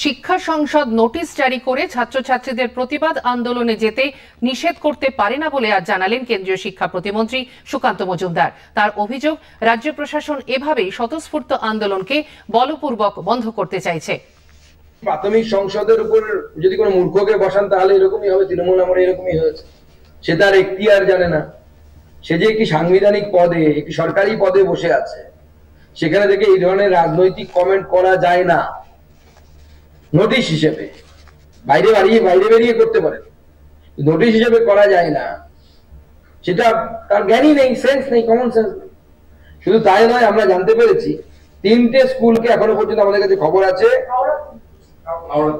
শিক্ষা সংসদ নোটিশ জারি করে ছাত্রছাত্রীদের প্রতিবাদ আন্দোলনে যেতে নিষেধ করতে পারে না বলে আজ জানালেন কেন্দ্রীয় শিক্ষা প্রতিমন্ত্রী সুকান্ত মজুমদার। তার অভিযোগ, রাজ্য প্রশাসন এভাবেই স্বতঃস্ফূর্ত আন্দোলনকে বলপূর্বক বন্ধ করতে চাইছে। প্রাথমিক সংসদের উপর যদি কোনো মূর্খকে বসান তাহলে এরকমই হবে। তৃণমূল আমলে এরকমই হয়েছে। সে তার এখতিয়ার জানে না। সে যে একটি সাংবিধানিক পদে, একটি সরকারি পদে বসে আছে, সেখানে থেকে এই ধরনের রাজনৈতিক কমেন্ট করা যায় না। নোটিশ হিসেবে বাইরে বেরিয়ে করতে পারে, নোটিশ হিসেবে করা যায় না। সেটা তার জ্ঞানই নেই, সেন্স নেই, কমন সেন্স নেই। শুধু তাই নয়, আমরা জানতে পেরেছি 3টে স্কুলকে এখনো পর্যন্ত আমাদের কাছে খবর আছে,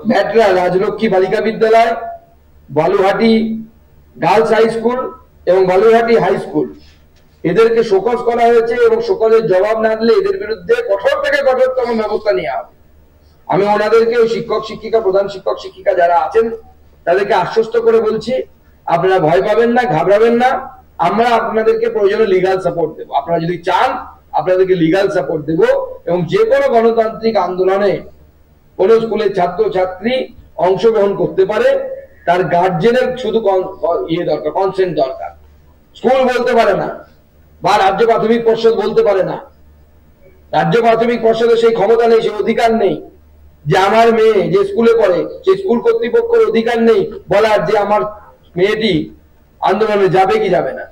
ভ্যাটরা রাজলক্ষ্মী বালিকা বিদ্যালয়, বালুহাটি গার্লস হাই স্কুল এবং বালুহাটি হাই স্কুল, এদেরকে শোকজ করা হয়েছে এবং শোকজের জবাব না দিলে এদের বিরুদ্ধে কঠোর থেকে কঠোরতম ব্যবস্থা নেওয়া হবে। আমি ওনাদেরকে শিক্ষক শিক্ষিকা, প্রধান শিক্ষক শিক্ষিকা যারা আছেন তাদেরকে আশ্বস্ত করে বলছি, আপনারা ভয় পাবেন না, ঘাবড়াবেন না। আমরা আপনাদেরকে প্রয়োজনে লিগাল সাপোর্ট দেবো। আপনারা যদি চান আপনাদেরকে লিগাল সাপোর্ট দেব এবং যে কোনো গণতান্ত্রিক আন্দোলনে কোন স্কুলের ছাত্র ছাত্রী অংশগ্রহণ করতে পারে, তার গার্জেনের শুধু দরকার, কনসেন্ট দরকার। স্কুল বলতে পারে না বা রাজ্য প্রাথমিক পর্ষদ বলতে পারে না। রাজ্য প্রাথমিক পর্ষদের সেই ক্ষমতা নেই, সেই অধিকার নেই যে আমার মেয়ে যে স্কুলে পড়ে সেই স্কুল কর্তৃপক্ষের অধিকার নেই বলার যে আমার মেয়েটি আন্দোলনে যাবে কি যাবে না।